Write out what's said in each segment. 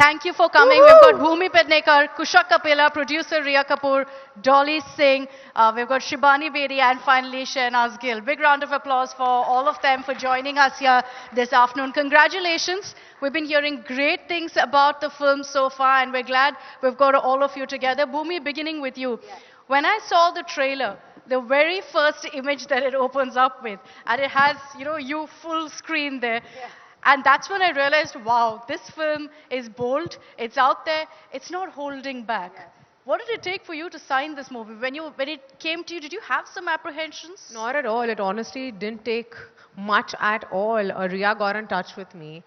Thank you for coming. We've got Woohoo! Bhumi Pednekar, Kusha Kapila, producer Rhea Kapoor, Dolly Singh. We've got Shibani Bedi, and finally Shehnaaz Gill. Big round of applause for all of them for joining us here this afternoon. Congratulations. We've been hearing great things about the film so far, and we're glad we've got all of you together. Bhumi, beginning with you. When I saw the trailer, the very first image that it opens up with, and it has, you full screen there. And that's when I realized, wow, this film is bold, it's out there, it's not holding back. What did it take for you to sign this movie? When it came to you, did you have some apprehensions? Not at all. It honestly didn't take much at all. Rhea got in touch with me.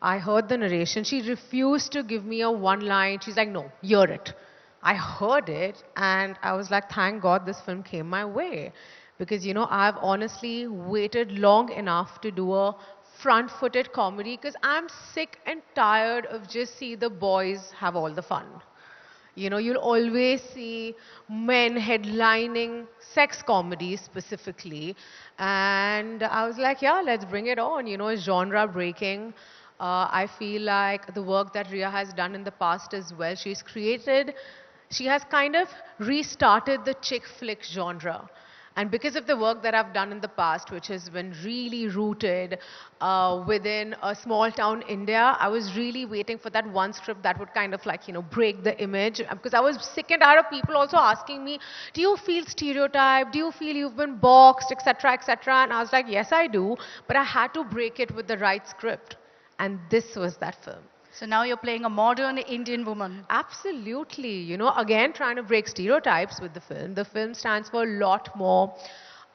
I heard the narration. She refused to give me a one line. She's like, no, hear it. I heard it and I was like, thank God this film came my way. Because, I've honestly waited long enough to do a front-footed comedy because I'm sick and tired of just see the boys have all the fun. You'll always see men headlining sex comedies specifically. And I was like, yeah, let's bring it on. It's genre breaking. I feel like the work that Rhea has done in the past as well, she has kind of restarted the chick flick genre. And because of the work that I've done in the past, which has been really rooted within a small town India, I was really waiting for that one script that would kind of like, break the image. Because I was sick and tired of people also asking me, do you feel stereotyped? Do you feel you've been boxed, etc., etc.? And I was like, yes, I do. But I had to break it with the right script. And this was that film. So now you're playing a modern Indian woman. Absolutely. Again, trying to break stereotypes with the film. The film stands for a lot more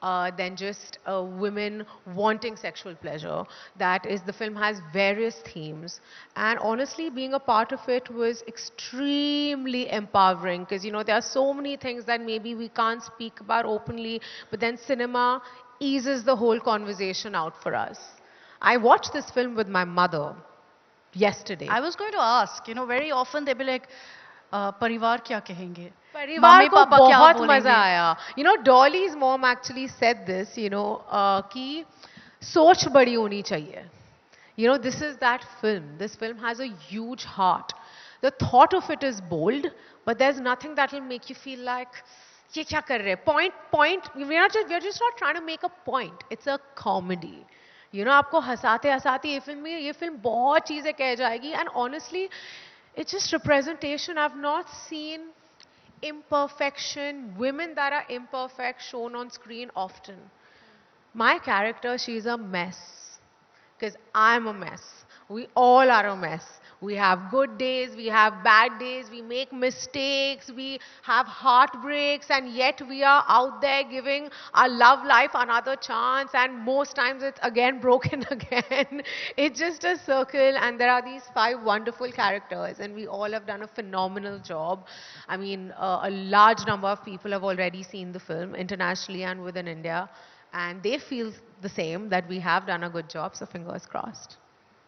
than just women wanting sexual pleasure. That is, the film has various themes. And honestly, being a part of it was extremely empowering because, there are so many things that maybe we can't speak about openly, but then cinema eases the whole conversation out for us. I watched this film with my mother yesterday. I was going to ask, very often they'll be like, परिवार क्या कहेंगे? परिवार mummy को पापा क्या बहुत बोलेंगे? मजा आया. Dolly's mom actually said this, कि सोच बड़ी होनी चाहिए. This is that film. This film has a huge heart. The thought of it is bold, but there's nothing that will make you feel like, ये क्या कर रहे? Point. We're just not trying to make a point. It's a comedy. आपको हंसाते हंसाते ये film बहुत चीजें कह जाएगी. And honestly, it's just representation. I've not seen imperfection, women that are imperfect shown on screen often. My character, she's a mess. Because I'm a mess. We all are a mess. We have good days, we have bad days, we make mistakes, we have heartbreaks, and yet we are out there giving our love life another chance, and most times it's again broken again. It's just a circle, and there are these 5 wonderful characters, and we all have done a phenomenal job. I mean, a large number of people have already seen the film internationally and within India, and they feel the same, that we have done a good job, so fingers crossed.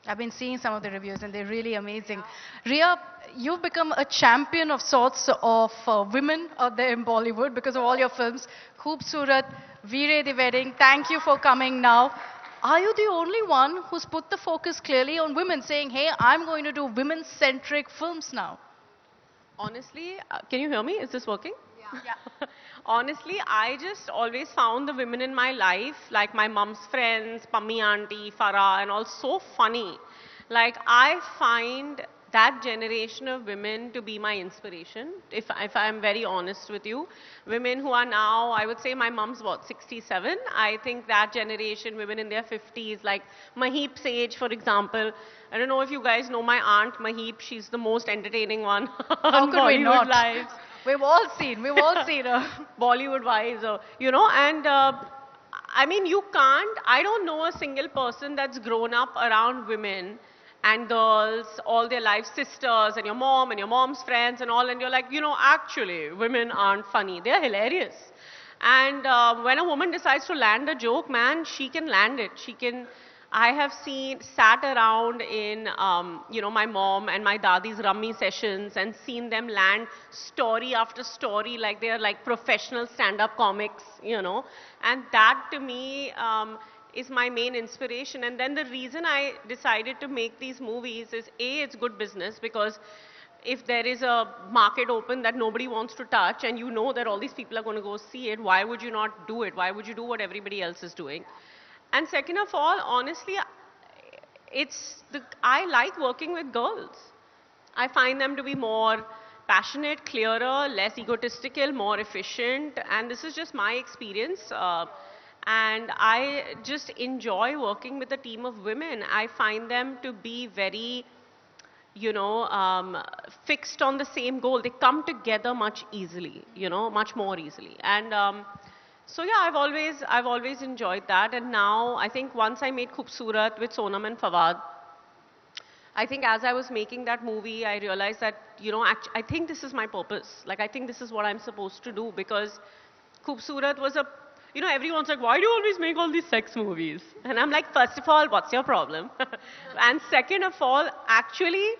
I've been seeing some of the reviews and they're really amazing. Rhea, you've become a champion of sorts of women out there in Bollywood because of all your films. Khoobsurat, Veere the Wedding, thank you for coming now. Are you the only one who's put the focus clearly on women, saying, hey, I'm going to do women-centric films now? Honestly, can you hear me? Is this working? Yeah. Honestly, I just always found the women in my life, like my mom's friends, Pammi auntie, Farah, and all, so funny. Like, I find that generation of women to be my inspiration, if I'm very honest with you. Women who are now, I would say my mom's what, 67? I think that generation, women in their 50s, like Maheep's age, for example. I don't know if you guys know my aunt Maheep, she's the most entertaining one on could we Bollywood not? Lives. We've all seen her. Bollywood wise, and I mean, I don't know a single person that's grown up around women and girls all their life, sisters and your mom and your mom's friends and all, and you're like, actually, women aren't funny. They're hilarious. And when a woman decides to land a joke, man, she can land it. I have sat around in, my mom and my dadi's rummy sessions and seen them land story after story like they're like professional stand-up comics, And that to me is my main inspiration. And then the reason I decided to make these movies is A, it's good business, because if there is a market open that nobody wants to touch and you know that all these people are going to go see it, why would you not do it? Why would you do what everybody else is doing? And second of all, honestly, I like working with girls. I find them to be more passionate, clearer, less egotistical, more efficient, and this is just my experience. And I just enjoy working with a team of women. I find them to be very, fixed on the same goal. They come together much easily, much more easily. And so yeah, I've always enjoyed that. And now I think once I made Khoobsurat with Sonam and Fawad, I think as I was making that movie, I realized that, I think this is my purpose. Like, I think this is what I'm supposed to do, because Khoobsurat was everyone's like, why do you always make all these sex movies? And I'm like, first of all, what's your problem? And second of all, actually,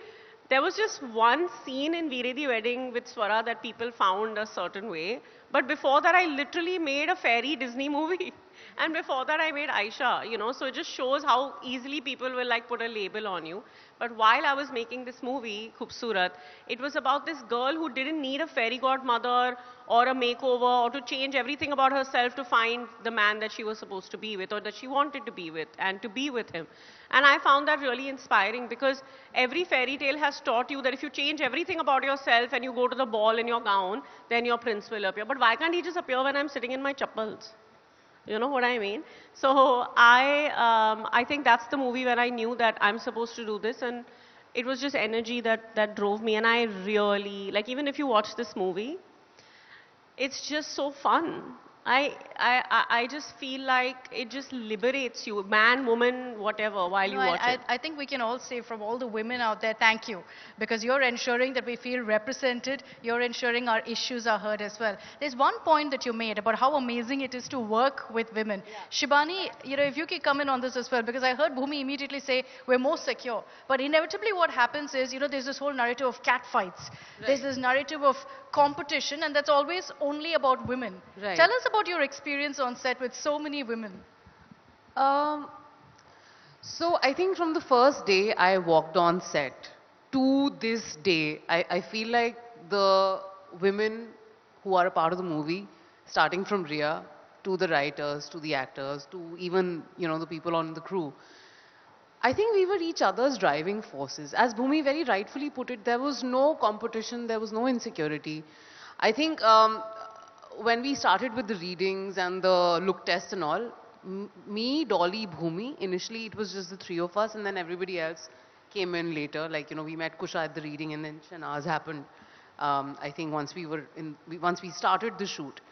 there was just one scene in Veere Di Wedding with Swara that people found a certain way. But before that, I literally made a fairy Disney movie. And before that, I made Aisha, so it just shows how easily people will like put a label on you. But while I was making this movie, Khoobsurat, it was about this girl who didn't need a fairy godmother or a makeover or to change everything about herself to find the man that she was supposed to be with or that she wanted to be with and to be with him. And I found that really inspiring, because every fairy tale has taught you that if you change everything about yourself and you go to the ball in your gown, then your prince will appear. But why can't he just appear when I'm sitting in my chappals? You know what I mean? So I think that's the movie where I knew that I'm supposed to do this, and it was just energy that drove me. And I really, like, even if you watch this movie, it's just so fun. I just feel like it just liberates you, man, woman, whatever, while you watch it. I think we can all say from all the women out there, thank you. Because you're ensuring that we feel represented. You're ensuring our issues are heard as well. There's one point that you made about how amazing it is to work with women. Yeah. Shibani, if you can come in on this as well, because I heard Bhumi immediately say, we're more secure. But inevitably what happens is, there's this whole narrative of cat fights. Right. There's this narrative of competition, and that's always only about women. Right. Tell us about your experience on set with so many women. So I think from the first day I walked on set to this day, I feel like the women who are a part of the movie, starting from Rhea to the writers, to the actors, to even, the people on the crew, I think we were each other's driving forces. As Bhumi very rightfully put it, there was no competition, there was no insecurity. I think when we started with the readings and the look test and all, me, Dolly, Bhumi, initially it was just the three of us, and then everybody else came in later. Like, we met Kusha at the reading, and then Shehnaaz happened, I think once we started the shoot.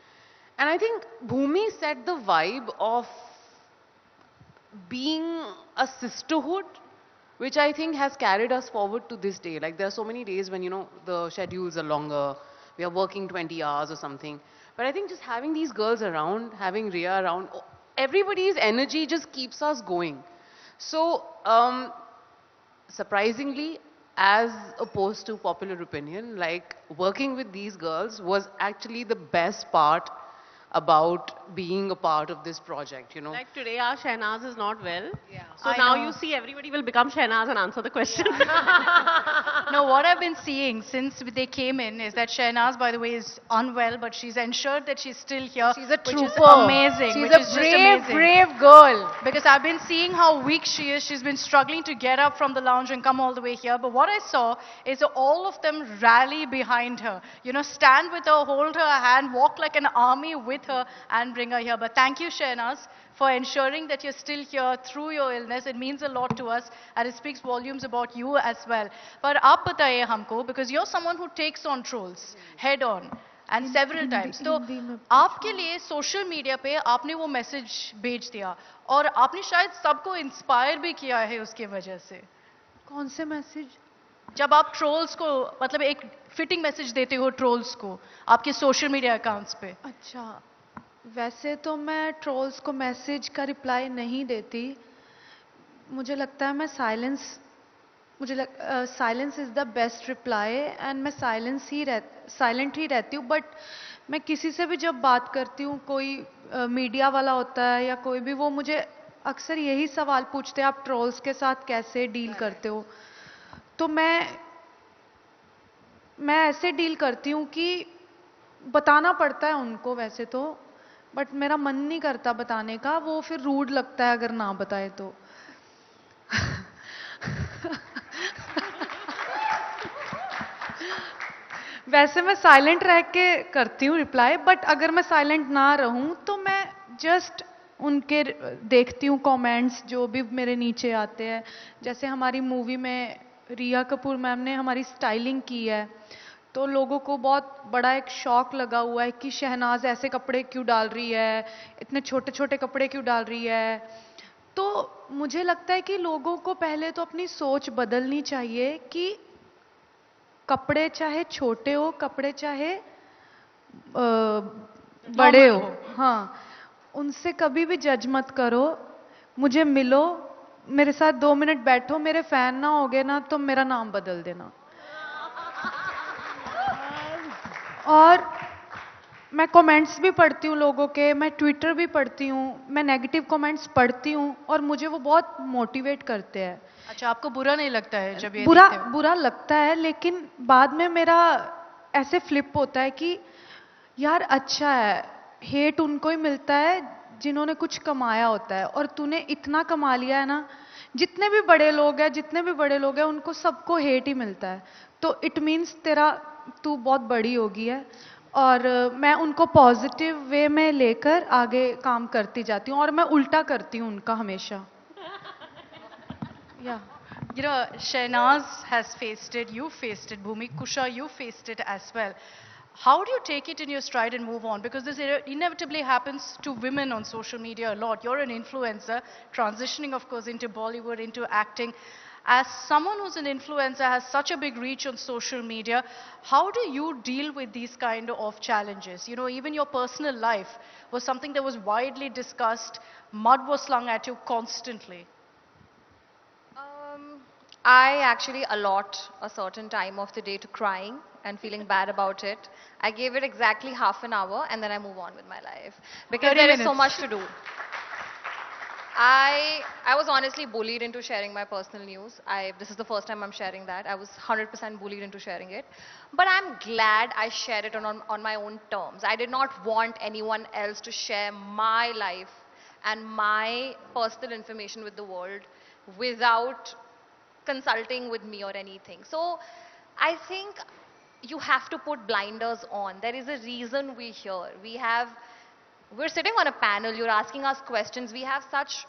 And I think Bhumi set the vibe of being a sisterhood, which I think has carried us forward to this day. Like, there are so many days when, the schedules are longer, we are working 20 hours or something. But I think just having these girls around, having Rhea around, everybody's energy just keeps us going. So, surprisingly, as opposed to popular opinion, like, working with these girls was actually the best part about being a part of this project, Like today, our Shehnaaz is not well. Yeah. So now you see everybody will become Shehnaaz and answer the question. No, what I've been seeing since they came in is that Shehnaaz, by the way, is unwell, but she's ensured that she's still here. She's a trooper. Which is amazing. She's a brave girl. Because I've been seeing how weak she is. She's been struggling to get up from the lounge and come all the way here. But what I saw is all of them rally behind her. Stand with her, hold her hand, walk like an army with her and bring her here. But thank you, Shehnaaz, for ensuring that you're still here through your illness. It means a lot to us, and it speaks volumes about you as well. But aap bataiye humko, because you're someone who takes on trolls head on and several times. तो आपके लिए social media पे आपने वो message भेज दिया और आपने शायद सबको इंस्पायर भी किया है उसके वजह से. कौन से मैसेज? जब आप ट्रोल्स को मतलब एक फिटिंग मैसेज देते हो ट्रोल्स को आपके सोशल मीडिया अकाउंट्स पे. अच्छा, वैसे तो मैं ट्रोल्स को मैसेज का रिप्लाई नहीं देती. मुझे लगता है मैं silence is the best reply, and मैं साइलेंट ही रहती हूँ. बट मैं किसी से भी जब बात करती हूँ, कोई मीडिया वाला होता है या कोई भी, वो मुझे अक्सर यही सवाल पूछते हैं, आप ट्रोल्स के साथ कैसे डील करते हो? तो मैं ऐसे डील करती हूँ कि बताना पड़ता है उनको वैसे तो, बट मेरा मन नहीं करता बताने का, वो फिर रूड लगता है अगर ना बताए तो। वैसे मैं साइलेंट रह के करती हूँ रिप्लाई, बट अगर मैं साइलेंट ना रहूं तो मैं जस्ट उनके देखती हूँ कमेंट्स जो भी मेरे नीचे आते हैं। जैसे हमारी मूवी में रिया कपूर मैम ने हमारी स्टाइलिंग की है, तो लोगों को बहुत बड़ा एक शॉक लगा हुआ है कि शहनाज ऐसे कपड़े क्यों डाल रही है, इतने छोटे छोटे कपड़े क्यों डाल रही है। तो मुझे लगता है कि लोगों को पहले तो अपनी सोच बदलनी चाहिए कि कपड़े चाहे छोटे हो, कपड़े चाहे बड़े हो, हाँ, उनसे कभी भी जज मत करो। मुझे मिलो, मेरे साथ 2 मिनट बैठो, मेरे फैन ना होगे ना तो मेरा नाम बदल देना। और मैं कमेंट्स भी पढ़ती हूँ लोगों के, मैं ट्विटर भी पढ़ती हूँ, मैं नेगेटिव कमेंट्स पढ़ती हूँ और मुझे वो बहुत मोटिवेट करते हैं। अच्छा, आपको बुरा नहीं लगता है जब ये बुरा देखते हो? बुरा लगता है, लेकिन बाद में मेरा ऐसे फ्लिप होता है कि यार अच्छा है, हेट उनको ही मिलता है जिन्होंने कुछ कमाया होता है, और तूने इतना कमा लिया है ना, जितने भी बड़े लोग हैं, जितने भी बड़े लोग हैं उनको सबको हेट ही मिलता है, तो इट मीन्स तेरा तू बहुत बड़ी होगी है। और मैं उनको पॉजिटिव वे में लेकर आगे काम करती जाती हूँ और मैं उल्टा करती हूँ उनका हमेशा। या You know, Shehnaz has faced it, you faced it, Bhumi, Kusha, you faced it as well. How do you take it in your stride and move on? Because this inevitably happens to women on social media a lot. You're an influencer, transitioning, of course, into Bollywood, into acting. As someone who's an influencer, has such a big reach on social media, how do you deal with these kind of challenges? You know, even your personal life was something that was widely discussed. Mud was slung at you constantly. I actually allot a certain time of the day to crying and feeling bad about it. I give it exactly half an hour and then I move on with my life because 30 there is so minutes. much to do. I was honestly bullied into sharing my personal news. This is the first time I'm sharing that. I was 100% bullied into sharing it. But I'm glad I shared it on my own terms. I did not want anyone else to share my life and my personal information with the world without consulting with me or anything. So I think you have to put blinders on. There is a reason we're here. We're sitting on a panel, you're asking us questions. We have such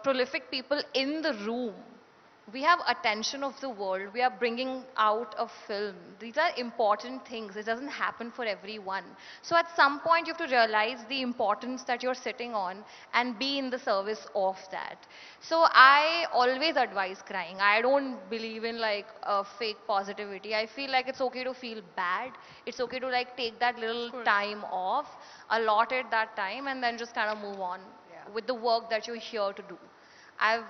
prolific people in the room. We have attention of the world. We are bringing out a film. These are important things. It doesn't happen for everyone. So at some point you have to realize the importance that you're sitting on and be in the service of that. So I always advise crying. I don't believe in like fake positivity. I feel like it's okay to feel bad. It's okay to like take that little time off, allot it that time, and then just kind of move on with the work that you're here to do. I've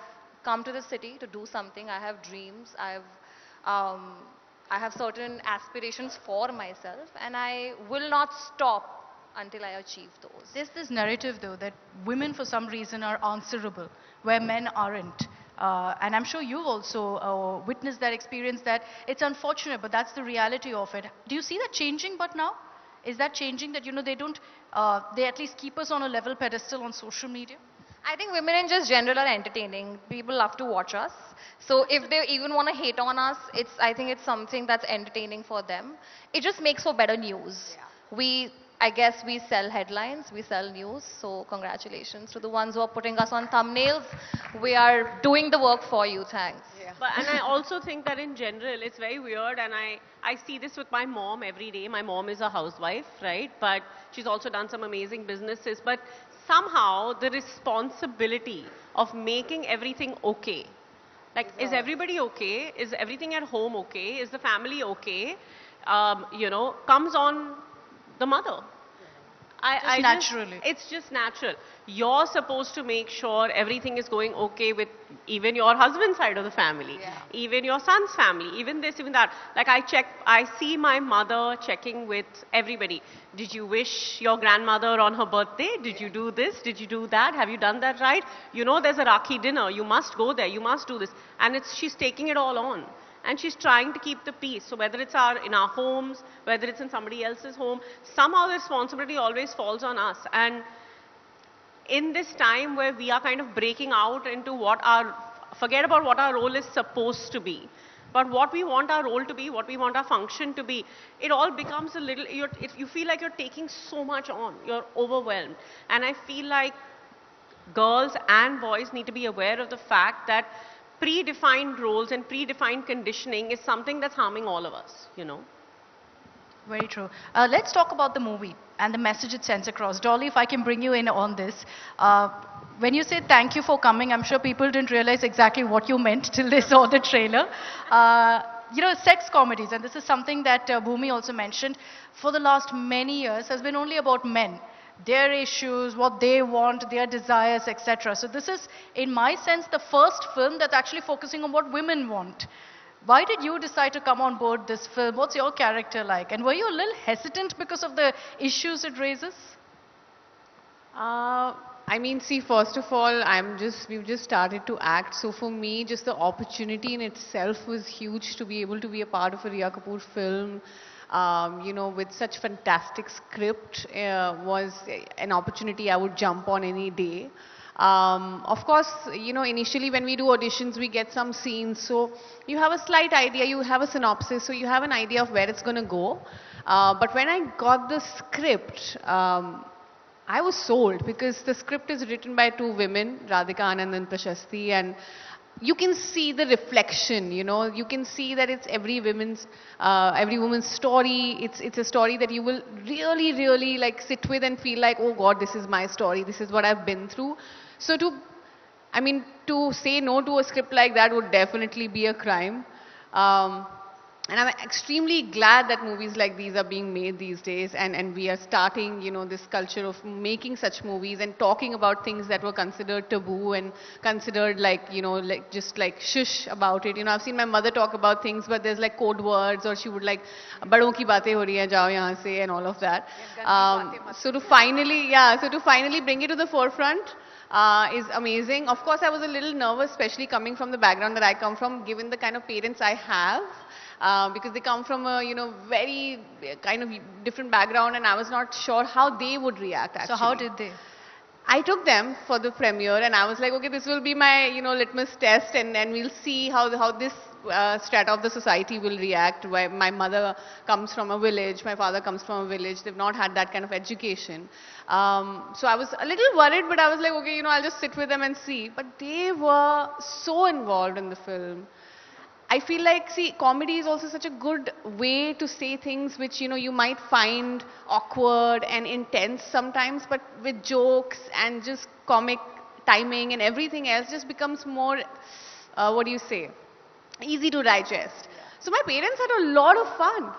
come to the city to do something. I have dreams. Um, I have certain aspirations for myself, and I will not stop until I achieve those. There's this narrative, though, that women, for some reason, are answerable, where men aren't. And I'm sure you've also witnessed that, experience that. It's unfortunate, but that's the reality of it. Do you see that changing, but now? Is that changing that, you know, they at least keep us on a level pedestal on social media? I think women in just general are entertaining. People love to watch us. So if they even want to hate on us, I think it's something that's entertaining for them. It just makes for better news. I guess we sell headlines, we sell news. So congratulations to the ones who are putting us on thumbnails. We are doing the work for you. Thanks. And I also think that in general, it's very weird, and I see this with my mom every day. My mom is a housewife, right? But she's also done some amazing businesses. But somehow, the responsibility of making everything okay, like, is everybody okay? Is everything at home okay? Is the family okay? You know, comes on the mother. Just naturally. It's just natural. You're supposed to make sure everything is going okay with even your husband's side of the family, even your son's family, even this, even that. Like I see my mother checking with everybody. Did you wish your grandmother on her birthday? Did you do this? Did you do that? Have you done that right? You know there's a Rakhi dinner. You must go there. You must do this. And she's taking it all on. And she's trying to keep the peace. So whether it's in our homes, whether it's in somebody else's home, somehow the responsibility always falls on us. And in this time where we are kind of breaking out into forget about what our role is supposed to be, but what we want our role to be, what we want our function to be, it all becomes a little, you feel like you're taking so much on, you're overwhelmed. And I feel like girls and boys need to be aware of the fact that predefined roles and predefined conditioning is something that's harming all of us, you know. Very true. Let's talk about the movie and the message it sends across. Dolly, if I can bring you in on this. When you say thank you for coming, I'm sure people didn't realize exactly what you meant till they saw the trailer. Sex comedies, and this is something that Bhumi also mentioned, for the last many years has been only about men. Their issues, what they want, their desires, etc. So this is, in my sense, the first film that's actually focusing on what women want. Why did you decide to come on board this film? What's your character like? And were you a little hesitant because of the issues it raises? I mean, see, first of all, we've just started to act. So for me, just the opportunity in itself was huge to be able to be a part of a Rhea Kapoor film. With such fantastic script, was an opportunity I would jump on any day. Of course, initially when we do auditions, we get some scenes, so you have a slight idea, you have a synopsis, so you have an idea of where it's going to go. But when I got the script, I was sold, because the script is written by two women, Radhika Anand and Prashasti, and you can see the reflection, you can see that it's every woman's story. It's a story that you will really, really like sit with and feel like, oh God, this is my story. This is what I've been through. So to say no to a script like that would definitely be a crime. And I'm extremely glad that movies like these are being made these days, and we are starting, this culture of making such movies and talking about things that were considered taboo and considered just like shush about it. I've seen my mother talk about things, but there's like code words, or she would like, "Badon ki baatein ho rahi hain, jao yahan se," and all of that. So to finally bring it to the forefront is amazing. Of course, I was a little nervous, especially coming from the background that I come from, given the kind of parents I have. Because they come from a very kind of different background, and I was not sure how they would react actually. So how did they? I took them for the premiere, and I was like, okay, this will be my litmus test, and we'll see how this strata of the society will react. My mother comes from a village, my father comes from a village. They've not had that kind of education. So I was a little worried, but I was like, okay, I'll just sit with them and see. But they were so involved in the film. I feel like, see, comedy is also such a good way to say things which, you might find awkward and intense sometimes, but with jokes and just comic timing and everything else just becomes more, easy to digest. So my parents had a lot of fun.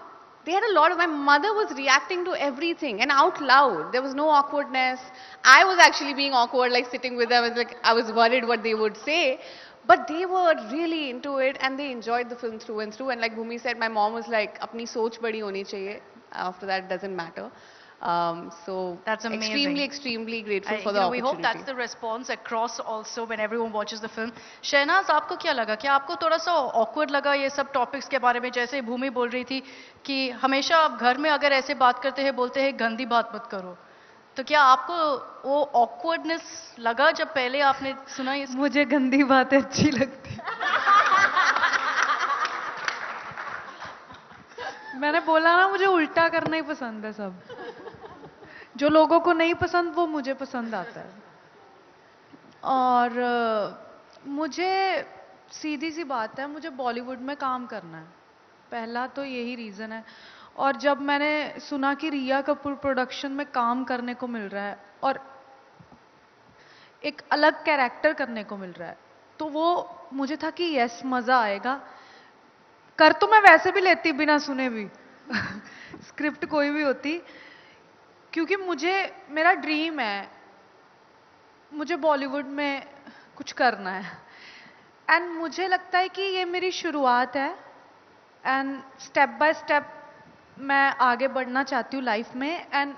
My mother was reacting to everything and out loud. There was no awkwardness. I was actually being awkward, like sitting with them. I was worried what they would say. But they were really into it, and they enjoyed the film through and through. And like Bhumi said, my mom was like, "Apni soch badi honi chahiye." After that, it doesn't matter. So that's amazing. Extremely grateful for the opportunity. We hope that's the response across also when everyone watches the film. Shehnaaz, आपको क्या लगा? क्या आपको थोड़ा सा awkward लगा ये सब topics के बारे में? जैसे भूमि बोल रही थी कि हमेशा आप घर में अगर ऐसे बात करते हैं, बोलते हैं गंदी बात मत करो. तो क्या आपको वो awkwardness लगा जब पहले आपने सुना ये? मुझे गंदी बातें अच्छी लगती. मैंने बोला ना, मुझे उल्टा करना ही पसंद है सब. जो लोगों को नहीं पसंद वो मुझे पसंद आता है. और मुझे सीधी सी बात है, मुझे बॉलीवुड में काम करना है. पहला तो यही रीज़न है. और जब मैंने सुना कि रिया कपूर प्रोडक्शन में काम करने को मिल रहा है और एक अलग कैरेक्टर करने को मिल रहा है, तो वो मुझे था कि यस, मज़ा आएगा. कर तो मैं वैसे भी लेती बिना सुने भी स्क्रिप्ट कोई भी होती, क्योंकि मेरा ड्रीम है, मुझे बॉलीवुड में कुछ करना है एंड मुझे लगता है कि ये मेरी शुरुआत है एंड स्टेप बाय स्टेप मैं आगे बढ़ना चाहती हूँ लाइफ में एंड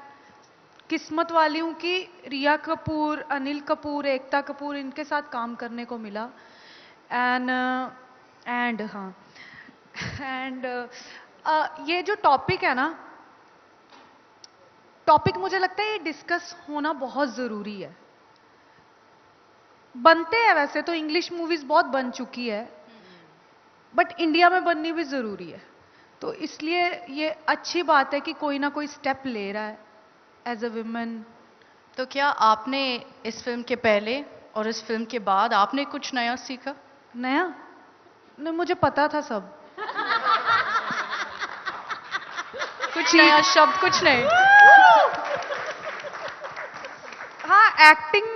किस्मत वाली हूँ कि रिया कपूर, अनिल कपूर, एकता कपूर इनके साथ काम करने को मिला एंड हाँ एंड ये जो टॉपिक है ना, टॉपिक मुझे लगता है ये डिस्कस होना बहुत ज़रूरी है। बनते हैं वैसे तो इंग्लिश मूवीज बहुत बन चुकी है बट इंडिया में बननी भी ज़रूरी है, तो इसलिए ये अच्छी बात है कि कोई ना कोई स्टेप ले रहा है एज अ वुमेन। तो क्या आपने इस फिल्म के पहले और इस फिल्म के बाद आपने कुछ नया सीखा? नया नहीं, मुझे पता था सब। कुछ नया शब्द कुछ नहीं? हाँ, एक्टिंग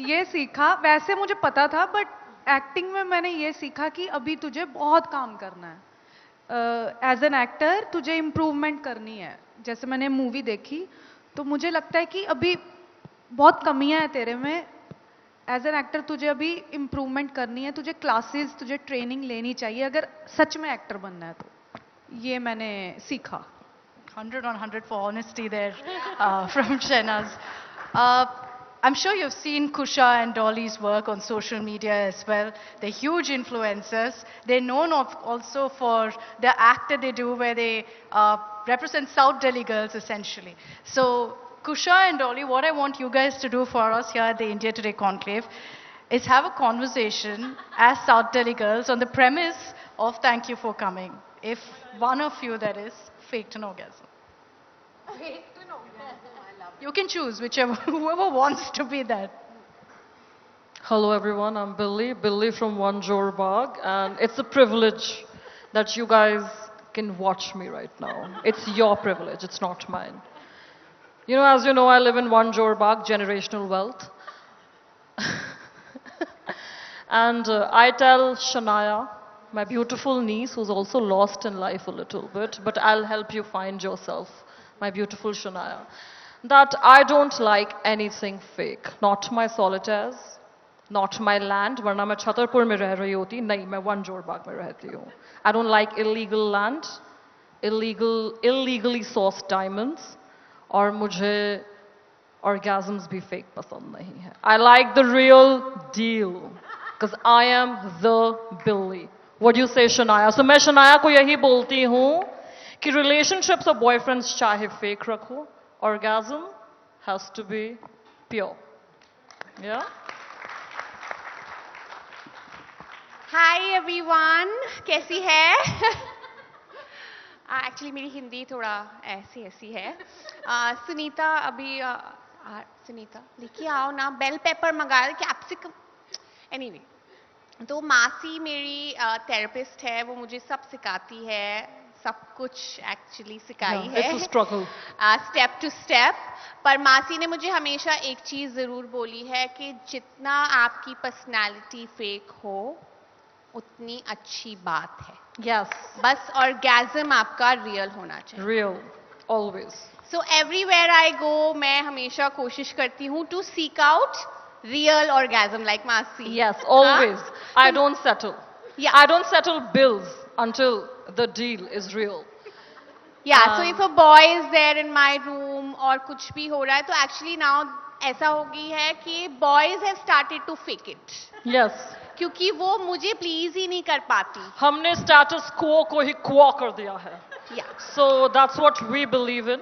ये सीखा, वैसे मुझे पता था बट एक्टिंग में मैंने ये सीखा कि अभी तुझे बहुत काम करना है एज एन एक्टर, तुझे इम्प्रूवमेंट करनी है। जैसे मैंने मूवी देखी तो मुझे लगता है कि अभी बहुत कमियां हैं तेरे में, एज एन एक्टर तुझे अभी इम्प्रूवमेंट करनी है, तुझे क्लासेस, तुझे ट्रेनिंग लेनी चाहिए अगर सच में एक्टर बनना है तो। ये मैंने सीखा। 100 on 100 for honesty there from Shehnaaz. I'm sure you've seen Kusha and Dolly's work on social media as well. They're huge influencers. They're known also for the act that they do where they represent South Delhi girls essentially. So Kusha and Dolly, what I want you guys to do for us here at the India Today Conclave is have a conversation as South Delhi girls on the premise of thank you for coming. If one of you, that is, faked an orgasm. You can choose whoever wants to be that. Hello everyone, I'm Billy from One Jorbag, and it's a privilege that you guys can watch me right now. It's your privilege, it's not mine. You know, as you know, I live in One Jorbag, generational wealth. And I tell Shania, my beautiful niece, who's also lost in life a little bit, but I'll help you find yourself, my beautiful Shania, that I don't like anything fake. Not my solitaires, not my land. वरना मैं छतरपुर में रह रही होती, नहीं, मैं one Jorbagh में रहती हूँ. I don't like illegal land, illegally sourced diamonds, और मुझे orgasms भी fake पसंद नहीं है. I like the real deal, because I am the Billy. What do you say, Shania? So मैं Shania को यही बोलती हूँ कि relationships और boyfriends चाहे fake रखो, orgasm has to be pure. Yeah? Hi everyone, कैसी है? Actually मेरी हिंदी थोड़ा ऐसी है. सुनीता अभी सुनीता लेके आओ ना, बेल पेपर मंगा दे, कैप्सिकम. Anyway, तो मासी मेरी थेरेपिस्ट है, वो मुझे सब सिखाती है, सब कुछ एक्चुअली सिखाई है. It's a struggle. Step to step. पर मासी ने मुझे हमेशा एक चीज जरूर बोली है कि जितना आपकी पर्सनालिटी फेक हो उतनी अच्छी बात है. Yes. बस ऑर्गेज्म आपका रियल होना चाहिए. Real. Always. So everywhere I go, मैं हमेशा कोशिश करती हूँ to seek out real orgasm like Masi. Yes, always. I don't settle. Yeah. I don't settle bills until the deal is real. Yeah, so if a boy is there in my room और कुछ भी हो रहा है, तो actually now ऐसा हो गई है कि boys have started to fake it. Yes. क्योंकि वो मुझे please ही नहीं कर पाती. हमने status quo को ही quo कर दिया है. Yeah. So that's what we believe in.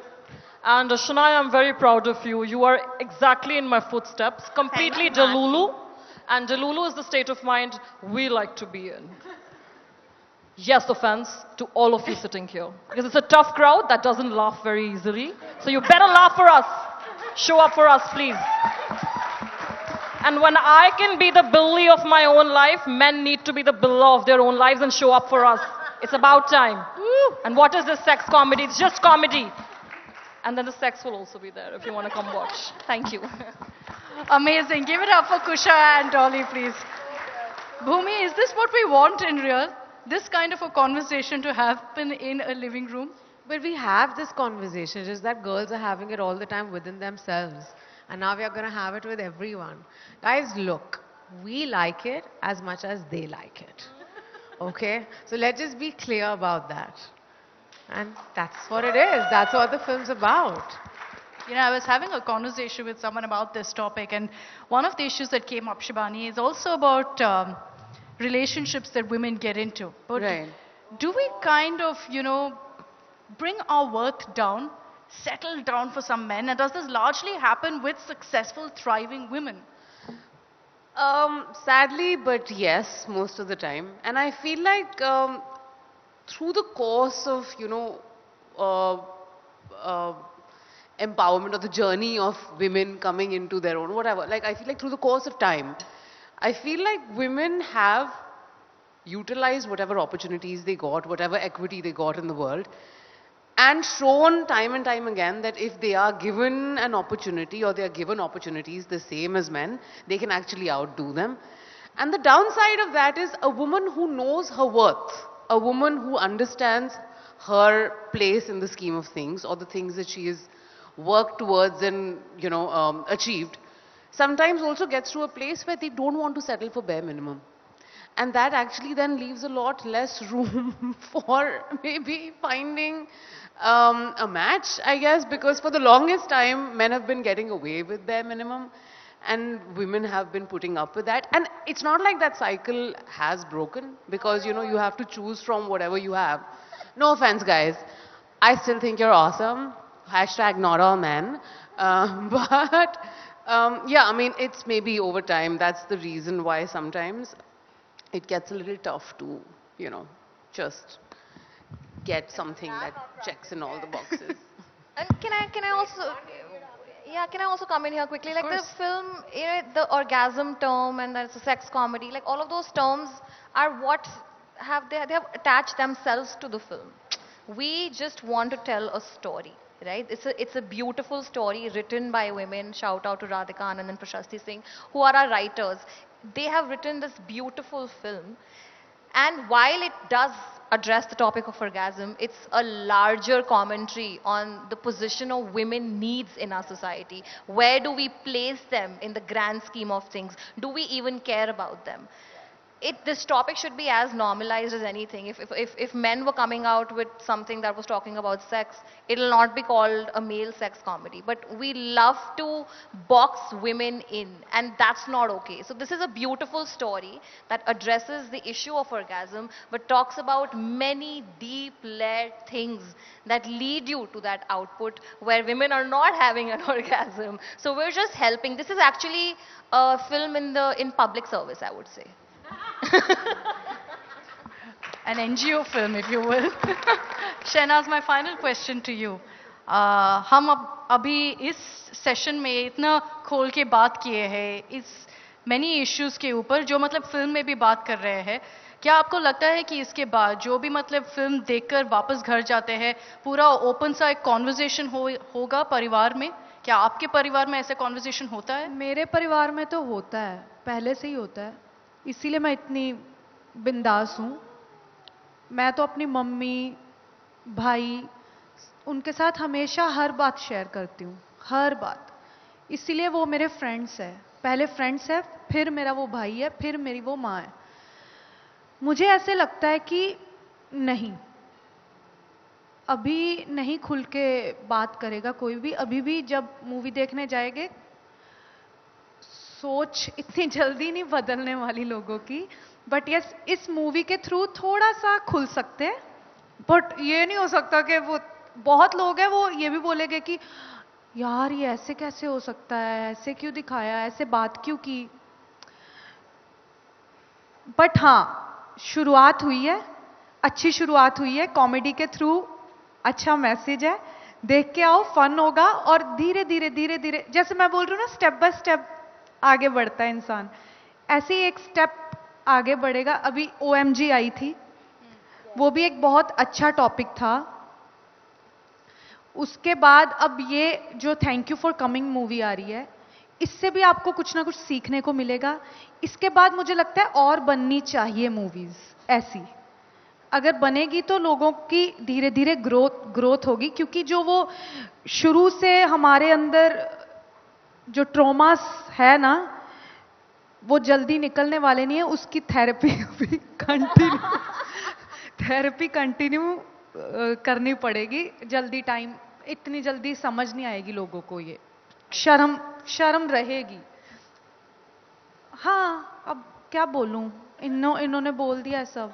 And Shania, I'm very proud of you. You are exactly in my footsteps, completely Thank you, Delulu. And Delulu is the state of mind we like to be in. Yes, offense to all of you sitting here. Because it's a tough crowd that doesn't laugh very easily. So you better laugh for us. Show up for us, please. And when I can be the Billy of my own life, men need to be the Billa of their own lives and show up for us. It's about time. And what is this sex comedy? It's just comedy. And then the sex will also be there if you want to come watch. Thank you. Amazing. Give it up for Kusha and Dolly, please. Bhumi, is this what we want in real? This kind of a conversation to happen in a living room? But we have this conversation, just that girls are having it all the time within themselves. And now we are going to have it with everyone. Guys, look, we like it as much as they like it. Okay? So let's just be clear about that. And that's what it is. That's what the film's about. You know, I was having a conversation with someone about this topic, and one of the issues that came up, Shibani, is also about relationships that women get into. But Right. do we kind of, you know, bring our worth down, settle down for some men, and does this largely happen with successful, thriving women? Sadly, but yes, most of the time. And I feel like through the course of, empowerment or the journey of women coming into their own, whatever, like I feel like through the course of time, I feel like women have utilized whatever opportunities they got, whatever equity they got in the world, and shown time and time again that if they are given an opportunity or they are given opportunities the same as men, they can actually outdo them. And the downside of that is a woman who knows her worth, a woman who understands her place in the scheme of things or the things that she has worked towards and achieved, sometimes also gets to a place where they don't want to settle for bare minimum. And that actually then leaves a lot less room for maybe finding a match, I guess, because for the longest time, men have been getting away with bare minimum and women have been putting up with that. And it's not like that cycle has broken because, you have to choose from whatever you have. No offense, guys. I still think you're awesome. Hashtag not all men. But yeah, I mean, it's maybe over time. That's the reason why sometimes it gets a little tough to, just get something that checks in all the boxes. And can I also, yeah, can I also come in here quickly? Like the film, the orgasm term and there's a sex comedy, like all of those terms are what they have attached themselves to the film. We just want to tell a story, right? It's a beautiful story written by women. Shout out to Radhika Anand and Prashasti Singh, who are our writers. They have written this beautiful film. And while it does address the topic of orgasm, it's a larger commentary on the position of women needs in our society. Where do we place them in the grand scheme of things? Do we even care about them? This topic should be as normalized as anything. If men were coming out with something that was talking about sex, it'll not be called a male sex comedy. But we love to box women in, and that's not okay. So this is a beautiful story that addresses the issue of orgasm, but talks about many deep layered things that lead you to that output where women are not having an orgasm. So we're just helping. This is actually a film in public service, I would say. An NGO film, if you will. Shehnaaz, my final question to you. हम अभी इस session में इतना खोल के बात किए हैं इस many issues के ऊपर जो मतलब फिल्म में भी बात कर रहे हैं. क्या आपको लगता है कि इसके बाद जो भी मतलब फिल्म देखकर वापस घर जाते हैं पूरा ओपन सा एक कॉन्वर्सेशन होगा परिवार में? क्या आपके परिवार में ऐसे कॉन्वर्सेशन होता है? मेरे परिवार में तो होता है, पहले से ही होता है, इसीलिए मैं इतनी बिंदास हूँ. मैं तो अपनी मम्मी, भाई, उनके साथ हमेशा हर बात शेयर करती हूँ, हर बात. इसीलिए वो मेरे फ्रेंड्स हैं. पहले फ्रेंड्स है, फिर मेरा वो भाई है, फिर मेरी वो माँ है. मुझे ऐसे लगता है कि नहीं, अभी नहीं खुल के बात करेगा कोई भी. अभी भी जब मूवी देखने जाएंगे सोच इतनी जल्दी नहीं बदलने वाली लोगों की. बट यस, इस मूवी के थ्रू थोड़ा सा खुल सकते हैं. बट ये नहीं हो सकता कि वो बहुत लोग हैं वो ये भी बोलेंगे कि यार ये ऐसे कैसे हो सकता है, ऐसे क्यों दिखाया, ऐसे बात क्यों की. बट हाँ, शुरुआत हुई है, अच्छी शुरुआत हुई है. कॉमेडी के थ्रू अच्छा मैसेज है, देख के आओ, फन होगा. और धीरे धीरे धीरे धीरे, जैसे मैं बोल रही हूँ ना, स्टेप बाय स्टेप आगे बढ़ता है इंसान, ऐसे ही एक स्टेप आगे बढ़ेगा. अभी OMG आई थी, वो भी एक बहुत अच्छा टॉपिक था. उसके बाद अब ये जो thank you for coming movie आ रही है, इससे भी आपको कुछ ना कुछ सीखने को मिलेगा. इसके बाद मुझे लगता है और बननी चाहिए मूवीज ऐसी. अगर बनेगी तो लोगों की धीरे धीरे ग्रोथ होगी, क्योंकि जो वो शुरू से हमारे अंदर जो ट्रॉमास है ना, वो जल्दी निकलने वाले नहीं है. उसकी थेरेपी भी कंटिन्यू करनी पड़ेगी. जल्दी टाइम, इतनी जल्दी समझ नहीं आएगी लोगों को. ये शर्म रहेगी. हाँ, अब क्या बोलूं, इन्होंने बोल दिया है सब.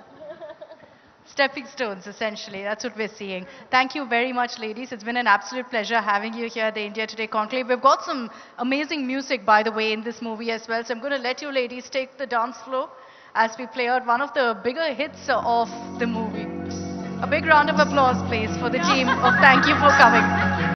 Stepping stones, essentially. That's what we're seeing. Thank you very much, ladies. It's been an absolute pleasure having you here at the India Today Conclave. We've got some amazing music, by the way, in this movie as well. So I'm going to let you ladies take the dance floor as we play out one of the bigger hits of the movie. A big round of applause, please, for the team of Thank You for Coming.